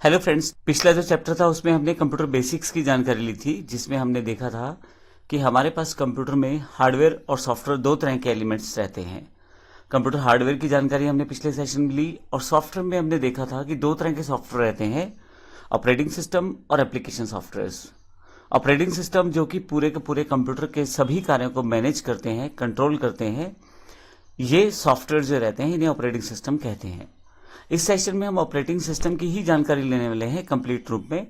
Hello friends, पिछला जो chapter था उसमें हमने कंप्यूटर बेसिक्स की जानकारी ली थी, जिसमें हमने देखा था कि हमारे पास कंप्यूटर में हार्डवेयर और सॉफ्टवेयर दो तरह के एलिमेंट्स रहते हैं। कंप्यूटर हार्डवेयर की जानकारी हमने पिछले सेशन में ली और सॉफ्टवेयर में हमने देखा था कि दो तरह के सॉफ्टवेयर रहते हैं, ऑपरेटिंग सिस्टम और एप्लीकेशन सॉफ्टवेयर। ऑपरेटिंग सिस्टम जो कि पूरे के पूरे कंप्यूटर के सभी कार्यों को मैनेज करते हैं, कंट्रोल करते हैं, ये सॉफ्टवेयर जो रहते हैं इन्हें ऑपरेटिंग सिस्टम कहते हैं। इस सेशन में हम ऑपरेटिंग सिस्टम की ही जानकारी लेने वाले हैं कंप्लीट रूप में।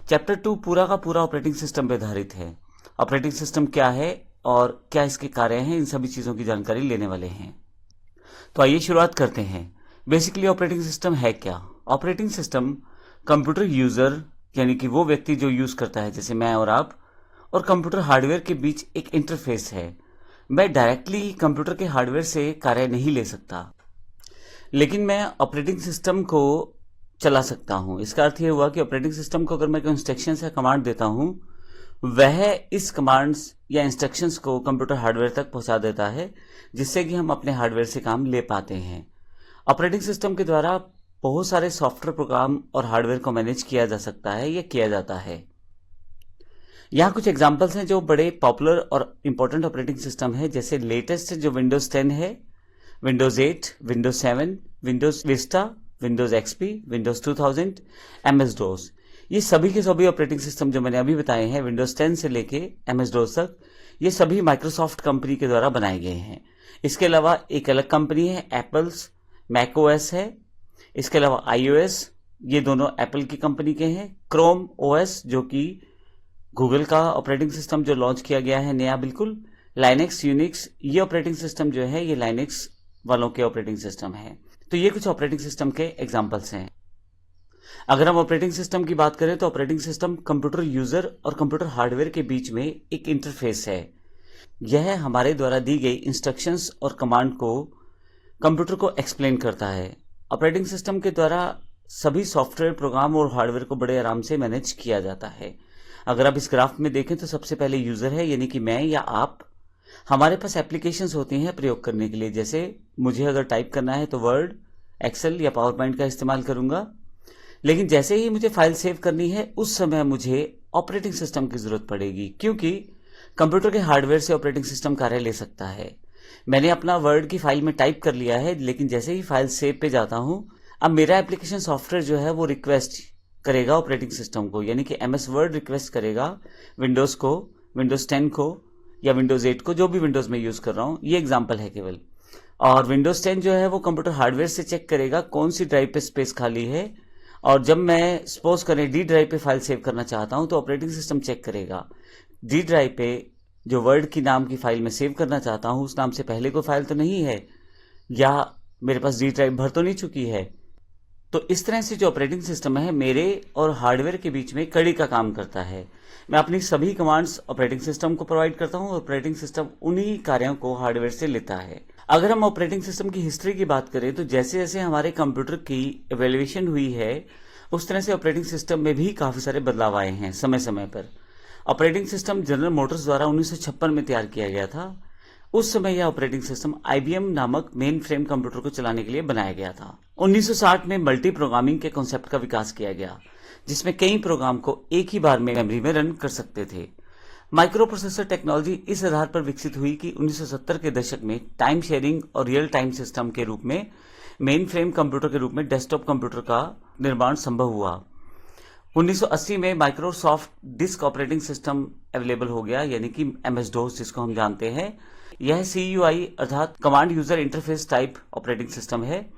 चैप्टर 2 पूरा का पूरा ऑपरेटिंग सिस्टम पे आधारित है। ऑपरेटिंग सिस्टम क्या है और क्या इसके कार्य हैं, इन सभी चीजों की जानकारी लेने वाले हैं। तो आइए शुरुआत करते हैं। बेसिकली ऑपरेटिंग सिस्टम है क्या? ऑपरेटिंग सिस्टम कंप्यूटर यूजर यानी कि वो व्यक्ति जो यूज करता है, जैसे मैं और आप, और कंप्यूटर हार्डवेयर के बीच एक इंटरफेस है। मैं डायरेक्टली कंप्यूटर के हार्डवेयर से कार्य नहीं ले सकता, लेकिन मैं ऑपरेटिंग सिस्टम को चला सकता हूं। इसका अर्थ यह हुआ कि ऑपरेटिंग सिस्टम को अगर मैं कोई इंस्ट्रक्शन या कमांड देता हूं, वह इस कमांड्स या इंस्ट्रक्शंस को कंप्यूटर हार्डवेयर तक पहुंचा देता है, जिससे कि हम अपने हार्डवेयर से काम ले पाते हैं। ऑपरेटिंग सिस्टम के द्वारा बहुत सारे सॉफ्टवेयर प्रोग्राम और हार्डवेयर को मैनेज किया जा सकता है या किया जाता है। यहाँ कुछ एग्जाम्पल्स हैं जो बड़े पॉपुलर और इंपॉर्टेंट ऑपरेटिंग सिस्टम है, जैसे लेटेस्ट जो विंडोज 10 है, Windows 8, Windows 7, Windows Vista, Windows XP, Windows 2000, MS DOS. ये सभी के सभी ऑपरेटिंग सिस्टम जो मैंने अभी बताए हैं, विंडोज 10 से लेके एमएस डोस तक, ये सभी माइक्रोसॉफ्ट कंपनी के द्वारा बनाए गए हैं। इसके अलावा एक अलग कंपनी है, एप्पल्स मैक ओएस है। इसके अलावा आईओएस, ये दोनों एप्पल की कंपनी के हैं। क्रोम ओएस जो कि गूगल का ऑपरेटिंग सिस्टम जो लॉन्च किया गया है नया बिल्कुल। लाइनेक्स, यूनिक्स, ये ऑपरेटिंग सिस्टम जो है ये लाइनेक्स वालों के ऑपरेटिंग सिस्टम है। तो ये कुछ ऑपरेटिंग सिस्टम के एग्जांपल्स हैं। अगर हम ऑपरेटिंग सिस्टम की बात करें तो ऑपरेटिंग सिस्टम कंप्यूटर यूजर और कंप्यूटर हार्डवेयर के बीच में एक इंटरफेस है। यह हमारे द्वारा दी गई इंस्ट्रक्शंस और कमांड को कंप्यूटर को एक्सप्लेन करता है। ऑपरेटिंग सिस्टम के द्वारा सभी सॉफ्टवेयर, प्रोग्राम और हार्डवेयर को बड़े आराम से मैनेज किया जाता है। अगर आप इस ग्राफ में देखें तो सबसे पहले यूजर है, यानी कि मैं या आप। हमारे पास एप्लीकेशंस होती हैं प्रयोग करने के लिए, जैसे मुझे अगर टाइप करना है तो वर्ड, एक्सेल या पावर पॉइंट का इस्तेमाल करूंगा। लेकिन जैसे ही मुझे फाइल सेव करनी है उस समय मुझे ऑपरेटिंग सिस्टम की जरूरत पड़ेगी, क्योंकि कंप्यूटर के हार्डवेयर से ऑपरेटिंग सिस्टम कार्य ले सकता है। मैंने अपना वर्ड की फाइल में टाइप कर लिया है, लेकिन जैसे ही फाइल सेव पे जाता हूं, अब मेरा एप्लीकेशन सॉफ्टवेयर जो है वो रिक्वेस्ट करेगा ऑपरेटिंग सिस्टम को, यानी कि एमएस वर्ड रिक्वेस्ट करेगा विंडोज को, विंडोज 10 को या विंडोज 8 को, जो भी विंडोज में यूज कर रहा हूं। ये एग्जांपल है केवल। और विंडोज 10 जो है वो कंप्यूटर हार्डवेयर से चेक करेगा कौन सी ड्राइव पे स्पेस खाली है, और जब मैं सपोज करें डी ड्राइव पे फाइल सेव करना चाहता हूं तो ऑपरेटिंग सिस्टम चेक करेगा डी ड्राइव पे जो वर्ड की नाम की फाइल में सेव करना चाहता हूं उस नाम से पहले कोई फाइल तो नहीं है, या मेरे पास डी ड्राइव भर तो नहीं चुकी है। तो इस तरह से जो ऑपरेटिंग सिस्टम है मेरे और हार्डवेयर के बीच में कड़ी का काम करता है। मैं अपनी सभी कमांड्स ऑपरेटिंग सिस्टम को प्रोवाइड करता हूं और ऑपरेटिंग सिस्टम उन्हीं कार्यों को हार्डवेयर से लेता है। अगर हम ऑपरेटिंग सिस्टम की हिस्ट्री की बात करें तो जैसे जैसे हमारे कंप्यूटर की एवेल्युएशन हुई है उस तरह से ऑपरेटिंग सिस्टम में भी काफी सारे बदलाव आए हैं समय समय पर। ऑपरेटिंग सिस्टम जनरल मोटर्स द्वारा 1956 में तैयार किया गया था। उस समय यह ऑपरेटिंग सिस्टम आईबीएम नामक मेन फ्रेम कंप्यूटर को चलाने के लिए बनाया गया था। 1960 में मल्टी प्रोग्रामिंग के कॉन्सेप्ट का विकास किया गया, जिसमें कई प्रोग्राम को एक ही बार में मेमोरी में रन कर सकते थे। माइक्रो प्रोसेसर टेक्नोलॉजी इस आधार पर विकसित हुई कि 1970 के दशक में टाइम शेयरिंग और रियल टाइम सिस्टम के रूप में मेन फ्रेम कंप्यूटर के रूप में डेस्कटॉप कंप्यूटर का निर्माण संभव हुआ। 1980 में Microsoft disk operating system available हो गया, यानी कि एमएस डोस जिसको हम जानते हैं। यह CUI अर्थात command user interface type operating system है।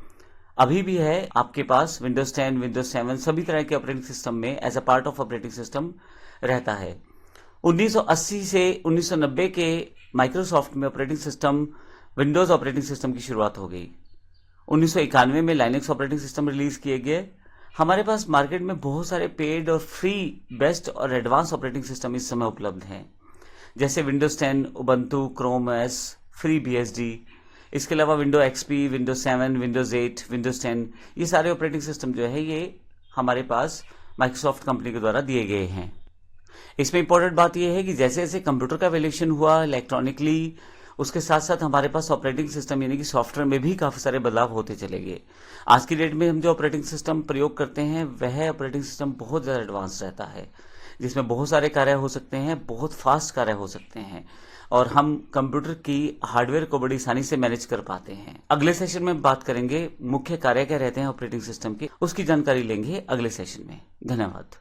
अभी भी है आपके पास विंडोज 10, विंडोज 7 सभी तरह के ऑपरेटिंग सिस्टम में as a part of operating system रहता है। 1980 से 1990 के माइक्रोसॉफ्ट में operating system Windows operating system की शुरुआत हो गई। 1991 में लाइनेक्स ऑपरेटिंग सिस्टम रिलीज किए गए। हमारे पास मार्केट में बहुत सारे पेड और फ्री, बेस्ट और एडवांस ऑपरेटिंग सिस्टम इस समय उपलब्ध हैं, जैसे Windows 10, Ubuntu, Chrome OS, free BSD। इसके अलावा window XP, Windows 7, Windows 8, Windows 10, ये सारे ऑपरेटिंग सिस्टम जो है ये हमारे पास माइक्रोसॉफ्ट कंपनी के द्वारा दिए गए हैं। इसमें इंपॉर्टेंट बात यह है कि जैसे जैसे कंप्यूटर का एवोल्यूशन हुआ इलेक्ट्रॉनिकली उसके साथ साथ हमारे पास ऑपरेटिंग सिस्टम यानी कि सॉफ्टवेयर में भी काफ़ी सारे बदलाव होते चले गए। आज की डेट में हम जो ऑपरेटिंग सिस्टम प्रयोग करते हैं वह ऑपरेटिंग सिस्टम बहुत ज़्यादा एडवांस रहता है, जिसमें बहुत सारे कार्य हो सकते हैं, बहुत फास्ट कार्य हो सकते हैं और हम कंप्यूटर की हार्डवेयर को बड़ी आसानी से मैनेज कर पाते हैं। अगले सेशन में बात करेंगे मुख्य कार्य क्या रहते हैं ऑपरेटिंग सिस्टम के, उसकी जानकारी लेंगे अगले सेशन में। धन्यवाद।